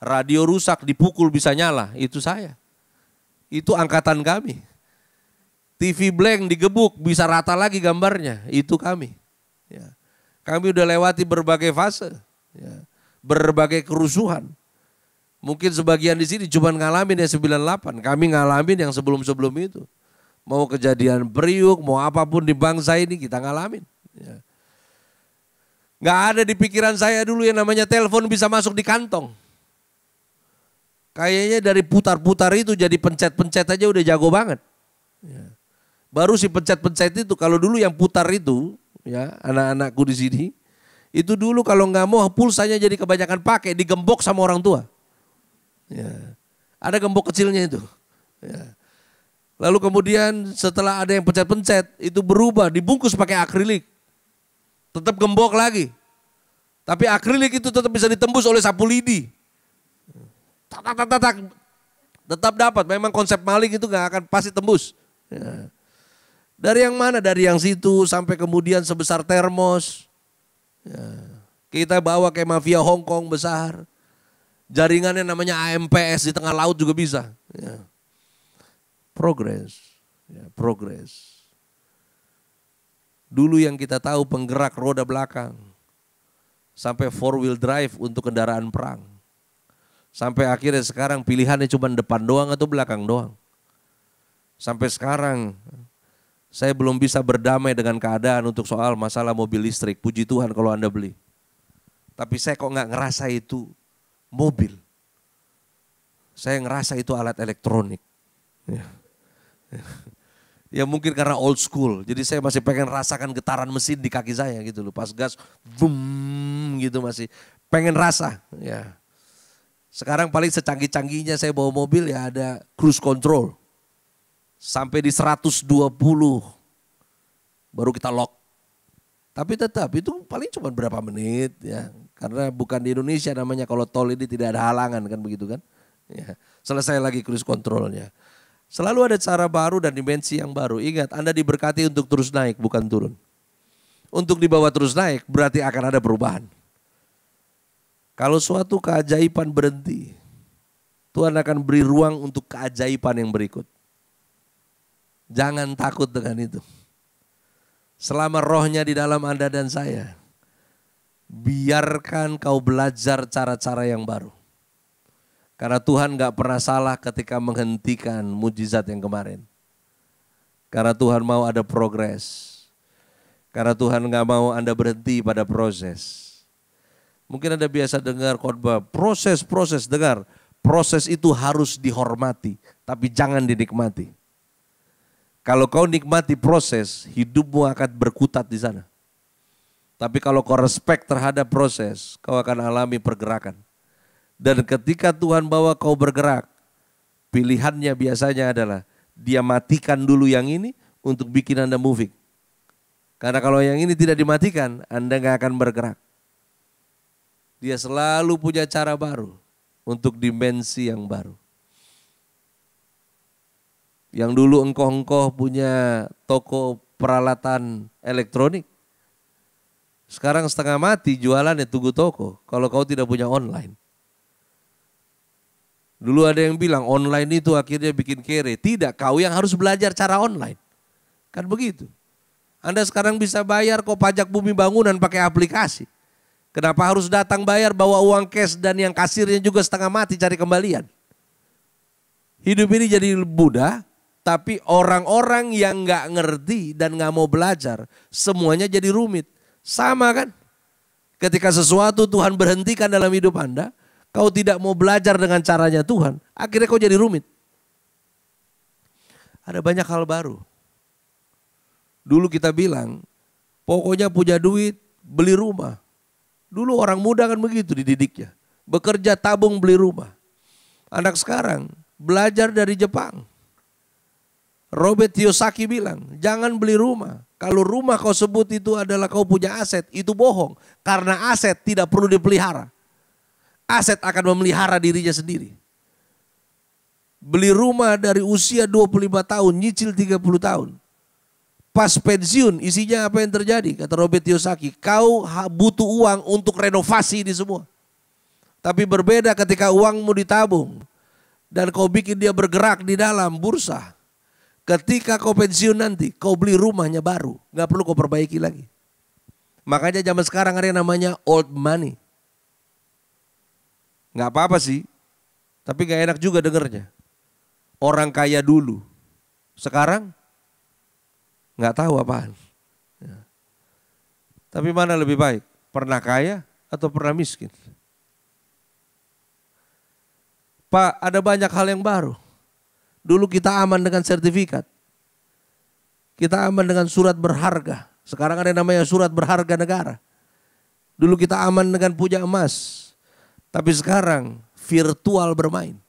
S3: Radio rusak dipukul bisa nyala, itu saya. Itu angkatan kami. TV blank digebuk bisa rata lagi gambarnya, itu kami. Ya. Kami udah lewati berbagai fase, ya. Berbagai kerusuhan. Mungkin sebagian di sini cuma ngalamin yang 98, kami ngalamin yang sebelum-sebelum itu. Mau kejadian Priuk, mau apapun di bangsa ini kita ngalamin. Ya. Gak ada di pikiran saya dulu yang namanya telepon bisa masuk di kantong. Kayaknya dari putar-putar itu jadi pencet-pencet aja udah jago banget. Ya. Baru si pencet-pencet itu, kalau dulu yang putar itu, ya anak-anakku di sini, itu dulu kalau nggak mau pulsanya jadi kebanyakan pakai, digembok sama orang tua. Ya. Ada gembok kecilnya itu. Ya. Lalu kemudian setelah ada yang pencet-pencet, itu berubah, dibungkus pakai akrilik. Tetap gembok lagi. Tapi akrilik itu tetap bisa ditembus oleh sapu lidi. Tak. Tetap dapat, memang konsep maling itu nggak akan pasti tembus. Ya. Dari yang mana? Dari yang situ sampai kemudian sebesar termos. Ya. Kita bawa kayak mafia Hong Kong besar. Jaringannya namanya AMPS di tengah laut juga bisa. Ya. Progres. Ya, progres. Dulu yang kita tahu penggerak roda belakang. Sampai 4-wheel drive untuk kendaraan perang. Sampai akhirnya sekarang pilihannya cuma depan doang atau belakang doang. Sampai sekarang saya belum bisa berdamai dengan keadaan untuk soal masalah mobil listrik. Puji Tuhan kalau Anda beli. Tapi saya kok nggak ngerasa itu mobil. Saya ngerasa itu alat elektronik. Ya mungkin karena old school. Jadi saya masih pengen rasakan getaran mesin di kaki saya gitu loh. Pas gas, boom gitu masih pengen rasa. Ya. Sekarang paling secanggih-canggihnya saya bawa mobil ya ada cruise control. Sampai di 120 baru kita lock. Tapi tetap itu paling cuma berapa menit ya. Karena bukan di Indonesia namanya kalau tol ini tidak ada halangan kan begitu kan. Ya. Selesai lagi cruise controlnya. Selalu ada cara baru dan dimensi yang baru. Ingat Anda diberkati untuk terus naik bukan turun. Untuk dibawa terus naik berarti akan ada perubahan. Kalau suatu keajaiban berhenti, Tuhan akan beri ruang untuk keajaiban yang berikut. Jangan takut dengan itu. Selama rohnya di dalam Anda dan saya, biarkan kau belajar cara-cara yang baru. Karena Tuhan gak pernah salah ketika menghentikan mujizat yang kemarin. Karena Tuhan mau ada progres. Karena Tuhan gak mau Anda berhenti pada proses. Mungkin Anda biasa dengar khotbah, proses, dengar. Proses itu harus dihormati, tapi jangan dinikmati. Kalau kau nikmati proses, hidupmu akan berkutat di sana. Tapi kalau kau respect terhadap proses, kau akan alami pergerakan. Dan ketika Tuhan bawa kau bergerak, pilihannya biasanya adalah dia matikan dulu yang ini untuk bikin Anda moving. Karena kalau yang ini tidak dimatikan, Anda gak akan bergerak. Dia selalu punya cara baru untuk dimensi yang baru. Yang dulu engkau punya toko peralatan elektronik. Sekarang setengah mati jualannya tunggu toko kalau kau tidak punya online. Dulu ada yang bilang online itu akhirnya bikin kere. Tidak, kau yang harus belajar cara online. Kan begitu. Anda sekarang bisa bayar kok pajak bumi bangunan pakai aplikasi. Kenapa harus datang bayar bawa uang cash dan yang kasirnya juga setengah mati cari kembalian. Hidup ini jadi mudah. Tapi orang-orang yang gak ngerti dan gak mau belajar, semuanya jadi rumit. Sama kan? Ketika sesuatu Tuhan berhentikan dalam hidup Anda, kau tidak mau belajar dengan caranya Tuhan, akhirnya kau jadi rumit. Ada banyak hal baru. Dulu kita bilang, pokoknya punya duit, beli rumah. Dulu orang muda kan begitu dididiknya. Bekerja, tabung, beli rumah. Anak sekarang belajar dari Jepang. Robert Kiyosaki bilang, jangan beli rumah. Kalau rumah kau sebut itu adalah kau punya aset, itu bohong. Karena aset tidak perlu dipelihara. Aset akan memelihara dirinya sendiri. Beli rumah dari usia 25 tahun, nyicil 30 tahun. Pas pensiun, isinya apa yang terjadi? Kata Robert Kiyosaki, kau butuh uang untuk renovasi ini semua. Tapi berbeda ketika uangmu ditabung. Dan kau bikin dia bergerak di dalam bursa. Ketika kau pensiun nanti, kau beli rumahnya baru. Gak perlu kau perbaiki lagi. Makanya zaman sekarang ada yang namanya old money. Gak apa-apa sih. Tapi gak enak juga dengernya. Orang kaya dulu. Sekarang gak tahu apaan. Ya. Tapi mana lebih baik? Pernah kaya atau pernah miskin? Pak, ada banyak hal yang baru. Dulu kita aman dengan sertifikat. Kita aman dengan surat berharga. Sekarang ada yang namanya surat berharga negara. Dulu kita aman dengan punya emas. Tapi sekarang virtual bermain.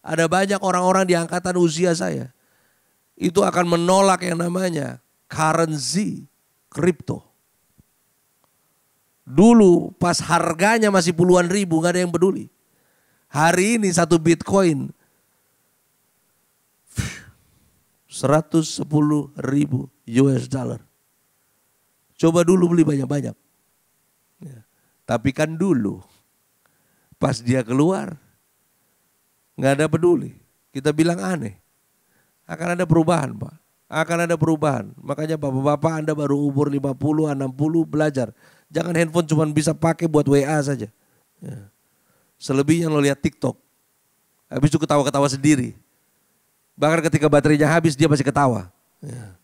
S3: Ada banyak orang-orang di angkatan usia saya. Itu akan menolak yang namanya currency kripto. Dulu pas harganya masih puluhan ribu gak ada yang peduli. Hari ini satu Bitcoin 110.000 US dollar. Coba dulu beli banyak-banyak. Ya. Tapi kan dulu pas dia keluar nggak ada peduli. Kita bilang aneh. Akan ada perubahan, Pak. Akan ada perubahan. Makanya bapak-bapak Anda baru umur 50, 60 belajar. Jangan handphone cuma bisa pakai buat WA saja. Ya. Selebihnya lo lihat TikTok. Habis itu ketawa-ketawa sendiri. Bahkan ketika baterainya habis dia masih ketawa. Ya.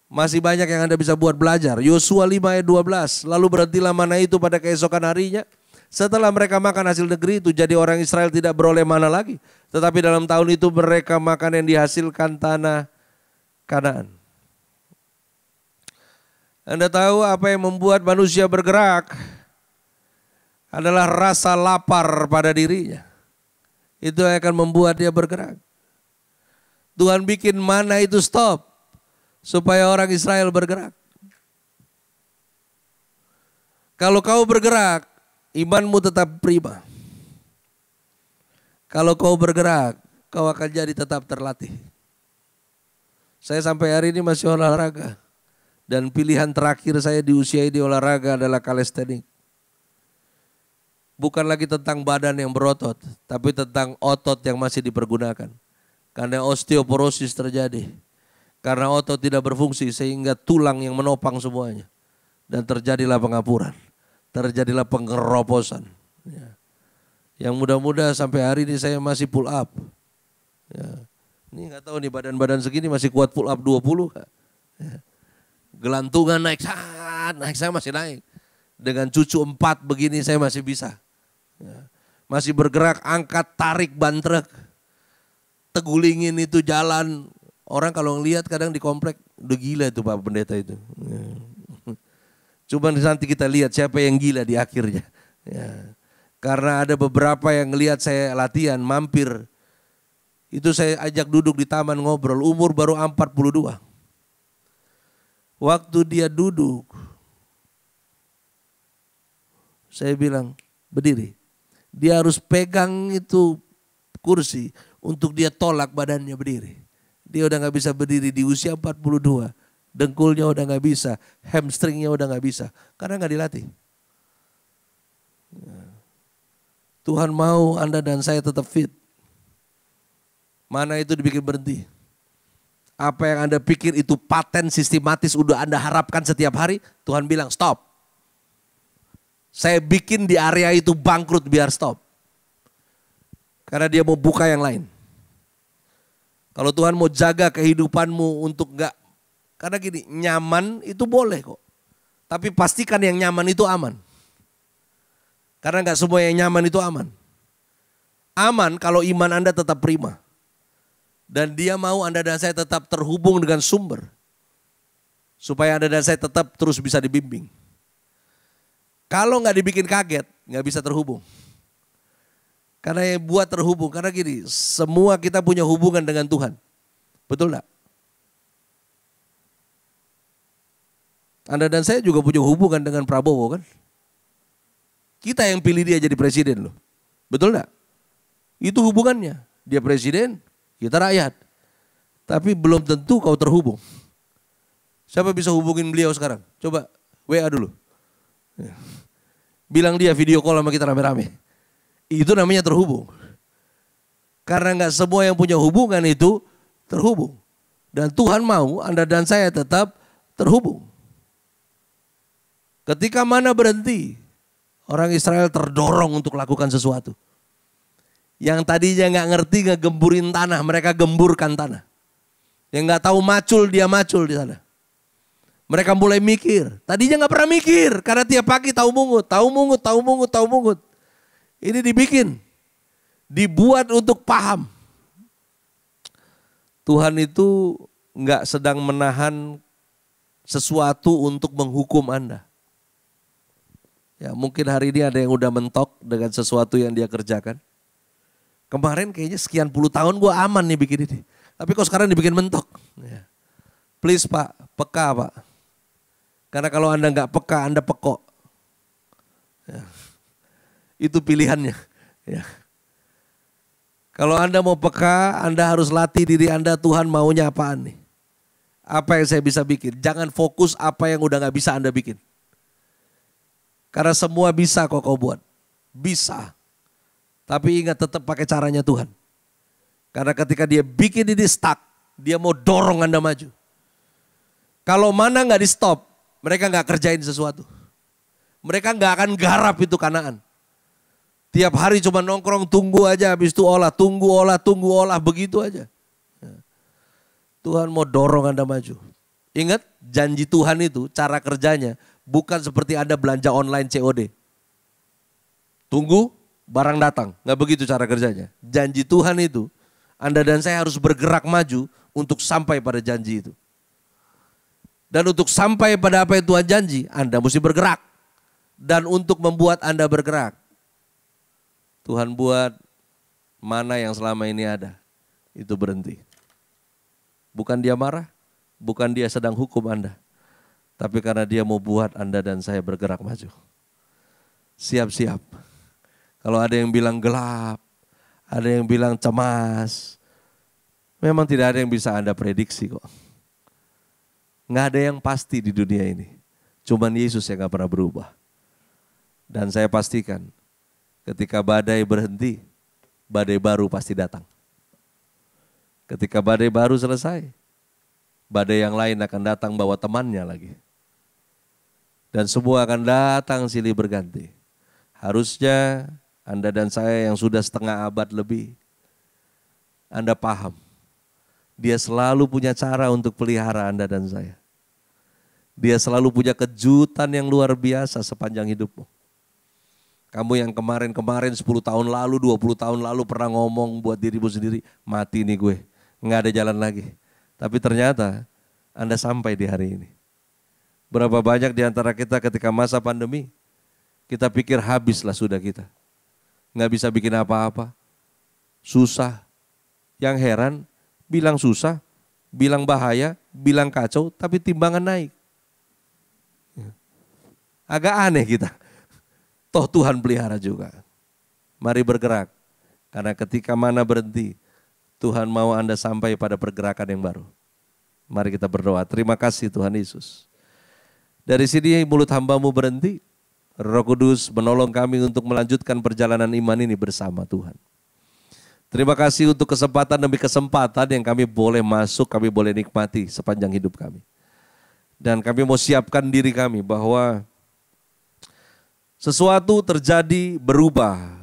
S3: Masih banyak yang Anda bisa buat belajar. Yosua 5 ayat 12. Lalu berhentilah mana itu pada keesokan harinya. Setelah mereka makan hasil negeri itu, jadi orang Israel tidak beroleh mana lagi. Tetapi dalam tahun itu mereka makan yang dihasilkan tanah Kanaan. Anda tahu apa yang membuat manusia bergerak? Adalah rasa lapar pada dirinya. Itu akan membuat dia bergerak. Tuhan bikin mana itu stop. Supaya orang Israel bergerak. Kalau kau bergerak, imanmu tetap prima. Kalau kau bergerak, kau akan jadi tetap terlatih. Saya sampai hari ini masih olahraga. Dan pilihan terakhir saya di usia ini olahraga adalah calisthenics. Bukan lagi tentang badan yang berotot, tapi tentang otot yang masih dipergunakan. Karena osteoporosis terjadi. Karena otot tidak berfungsi sehingga tulang yang menopang semuanya. Dan terjadilah pengapuran. Terjadilah pengeroposan. Ya. Yang mudah-mudahan sampai hari ini saya masih pull up. Ya. Ini nggak tahu nih badan-badan segini masih kuat pull up 20 kak. Ya. Gelantungan naik, saya masih naik. Dengan cucu 4 begini saya masih bisa. Ya. Masih bergerak, angkat, tarik ban truk. Tegulingin itu jalan. Orang kalau ngelihat kadang di komplek, udah gila itu Pak Pendeta itu. Ya. Cuma nanti kita lihat siapa yang gila di akhirnya. Ya. Karena ada beberapa yang ngelihat saya latihan, mampir. Itu saya ajak duduk di taman ngobrol, umur baru 42. Waktu dia duduk, saya bilang, berdiri. Dia harus pegang itu kursi untuk dia tolak badannya berdiri. Dia udah gak bisa berdiri di usia 42. Dengkulnya udah gak bisa, hamstringnya udah gak bisa. Karena gak dilatih. Tuhan mau Anda dan saya tetap fit. Mana itu dibikin berhenti. Apa yang Anda pikir itu paten sistematis udah Anda harapkan setiap hari. Tuhan bilang stop. Saya bikin di area itu bangkrut biar stop. Karena dia mau buka yang lain. Kalau Tuhan mau jaga kehidupanmu untuk enggak. Karena gini, nyaman itu boleh kok. Tapi pastikan yang nyaman itu aman. Karena nggak semua yang nyaman itu aman. Aman kalau iman Anda tetap prima. Dan dia mau Anda dan saya tetap terhubung dengan sumber. Supaya Anda dan saya tetap terus bisa dibimbing. Kalau nggak dibikin kaget, nggak bisa terhubung. Karena yang buat terhubung, karena gini, semua kita punya hubungan dengan Tuhan. Betul nggak? Anda dan saya juga punya hubungan dengan Prabowo kan? Kita yang pilih dia jadi presiden loh. Betul nggak? Itu hubungannya. Dia presiden, kita rakyat. Tapi belum tentu kau terhubung. Siapa bisa hubungin beliau sekarang? Coba WA dulu. Bilang dia video call sama kita rame-rame. Itu namanya terhubung. Karena nggak semua yang punya hubungan itu terhubung. Dan Tuhan mau Anda dan saya tetap terhubung. Ketika mana berhenti, orang Israel terdorong untuk lakukan sesuatu. Yang tadinya nggak ngerti ngegemburin tanah, mereka gemburkan tanah. Yang nggak tahu macul, dia macul di sana. Mereka mulai mikir. Tadinya nggak pernah mikir, karena tiap pagi tahu mungut. Ini dibikin, dibuat untuk paham. Tuhan itu nggak sedang menahan sesuatu untuk menghukum Anda. Ya mungkin hari ini ada yang udah mentok dengan sesuatu yang dia kerjakan. Kemarin kayaknya sekian puluh tahun gue aman nih bikin ini. Tapi kok sekarang dibikin mentok. Ya. Please Pak, peka Pak. Karena kalau Anda nggak peka, Anda pekok. Ya. Itu pilihannya. Ya. Kalau Anda mau peka, Anda harus latih diri Anda, Tuhan maunya apaan nih. Apa yang saya bisa bikin. Jangan fokus apa yang udah gak bisa Anda bikin. Karena semua bisa kok kau buat. Bisa. Tapi ingat tetap pakai caranya Tuhan. Karena ketika dia bikin ini stuck, dia mau dorong Anda maju. Kalau mana gak di stop, mereka gak kerjain sesuatu. Mereka gak akan garap itu Kanaan. Tiap hari cuma nongkrong, tunggu aja, habis itu olah, tunggu olah, begitu aja. Tuhan mau dorong Anda maju. Ingat, janji Tuhan itu cara kerjanya bukan seperti Anda belanja online COD. Tunggu, barang datang. Nggak begitu cara kerjanya. Janji Tuhan itu, Anda dan saya harus bergerak maju untuk sampai pada janji itu. Dan untuk sampai pada apa yang Tuhan janji, Anda mesti bergerak. Dan untuk membuat Anda bergerak, Tuhan buat mana yang selama ini ada, itu berhenti. Bukan dia marah, bukan dia sedang hukum Anda. Tapi karena dia mau buat Anda dan saya bergerak maju. Siap-siap. Kalau ada yang bilang gelap, ada yang bilang cemas, memang tidak ada yang bisa Anda prediksi kok. Nggak ada yang pasti di dunia ini. Cuman Yesus yang gak pernah berubah. Dan saya pastikan, ketika badai berhenti, badai baru pasti datang. Ketika badai baru selesai, badai yang lain akan datang bawa temannya lagi. Dan semua akan datang silih berganti. Harusnya Anda dan saya yang sudah setengah abad lebih, Anda paham. Dia selalu punya cara untuk pelihara Anda dan saya. Dia selalu punya kejutan yang luar biasa sepanjang hidupmu. Kamu yang kemarin-kemarin 10 tahun lalu, 20 tahun lalu pernah ngomong buat dirimu sendiri, mati nih gue, nggak ada jalan lagi. Tapi ternyata Anda sampai di hari ini. Berapa banyak di antara kita ketika masa pandemi, kita pikir habislah sudah kita. Nggak bisa bikin apa-apa, susah. Yang heran, bilang susah, bilang bahaya, bilang kacau, tapi timbangan naik. Agak aneh kita. Toh Tuhan pelihara juga. Mari bergerak. Karena ketika mana berhenti, Tuhan mau Anda sampai pada pergerakan yang baru. Mari kita berdoa. Terima kasih Tuhan Yesus. Dari sini mulut hamba-Mu berhenti. Roh Kudus menolong kami untuk melanjutkan perjalanan iman ini bersama Tuhan. Terima kasih untuk kesempatan demi kesempatan yang kami boleh masuk, kami boleh nikmati sepanjang hidup kami. Dan kami mau siapkan diri kami bahwa sesuatu terjadi berubah.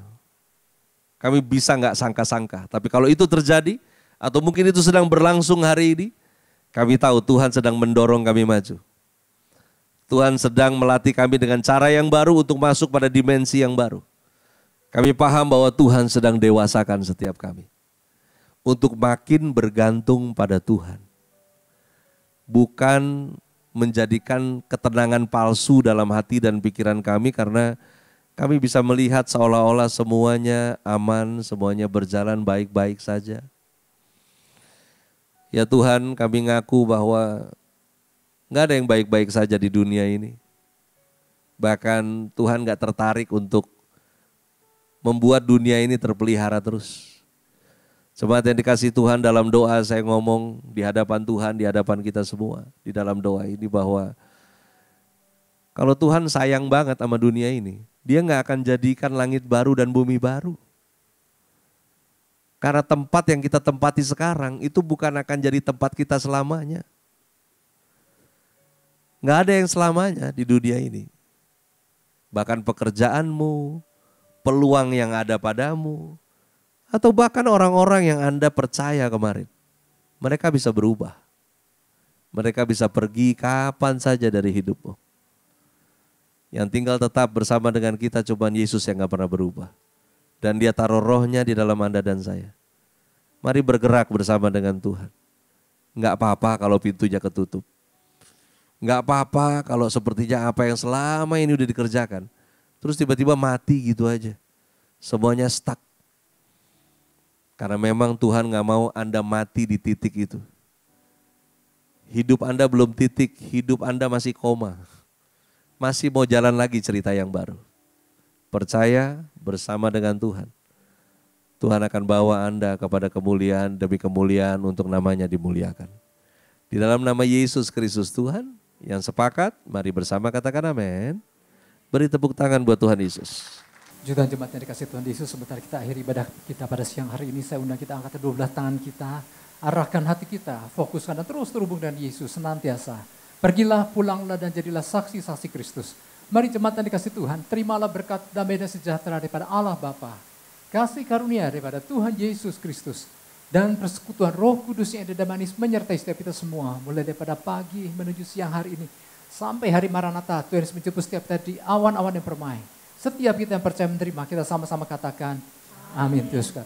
S3: Kami bisa nggak sangka-sangka. Tapi kalau itu terjadi atau mungkin itu sedang berlangsung hari ini, kami tahu Tuhan sedang mendorong kami maju. Tuhan sedang melatih kami dengan cara yang baru untuk masuk pada dimensi yang baru. Kami paham bahwa Tuhan sedang dewasakan setiap kami. Untuk makin bergantung pada Tuhan. Bukan menjadikan ketenangan palsu dalam hati dan pikiran kami karena kami bisa melihat seolah-olah semuanya aman, semuanya berjalan baik-baik saja. Ya Tuhan, kami ngaku bahwa nggak ada yang baik-baik saja di dunia ini. Bahkan Tuhan nggak tertarik untuk membuat dunia ini terpelihara terus. Jemaat yang dikasih Tuhan, dalam doa saya ngomong di hadapan Tuhan, di hadapan kita semua. Di dalam doa ini bahwa kalau Tuhan sayang banget sama dunia ini, Dia nggak akan jadikan langit baru dan bumi baru. Karena tempat yang kita tempati sekarang itu bukan akan jadi tempat kita selamanya. Nggak ada yang selamanya di dunia ini. Bahkan pekerjaanmu, peluang yang ada padamu, atau bahkan orang-orang yang Anda percaya kemarin, mereka bisa berubah. Mereka bisa pergi kapan saja dari hidupmu. Yang tinggal tetap bersama dengan kita cuma Yesus yang gak pernah berubah. Dan Dia taruh rohnya di dalam Anda dan saya. Mari bergerak bersama dengan Tuhan. Gak apa-apa kalau pintunya ketutup. Gak apa-apa kalau sepertinya apa yang selama ini udah dikerjakan, terus tiba-tiba mati gitu aja. Semuanya stuck. Karena memang Tuhan gak mau Anda mati di titik itu. Hidup Anda belum titik, hidup Anda masih koma. Masih mau jalan lagi cerita yang baru. Percaya bersama dengan Tuhan. Tuhan akan bawa Anda kepada kemuliaan demi kemuliaan untuk namanya dimuliakan. Di dalam nama Yesus Kristus Tuhan, yang sepakat, mari bersama katakan amin. Beri tepuk tangan buat Tuhan Yesus.
S4: Jutaan jemaat yang dikasih Tuhan Yesus, sebentar kita akhiri ibadah kita pada siang hari ini. Saya undang kita angkat kedua belah tangan kita, arahkan hati kita, fokuskan dan terus terhubung dengan Yesus senantiasa. Pergilah, pulanglah dan jadilah saksi-saksi Kristus. Mari jemaat yang dikasih Tuhan, terimalah berkat damai dan sejahtera daripada Allah Bapa, kasih karunia daripada Tuhan Yesus Kristus, dan persekutuan Roh Kudus yang ada dan manis menyertai setiap kita semua, mulai daripada pagi menuju siang hari ini, sampai hari Maranatha, Tuhan Yesus menjemput setiap kita di awan-awan yang permai. Setiap kita yang percaya menerima, kita sama-sama katakan, amin. Tuhan.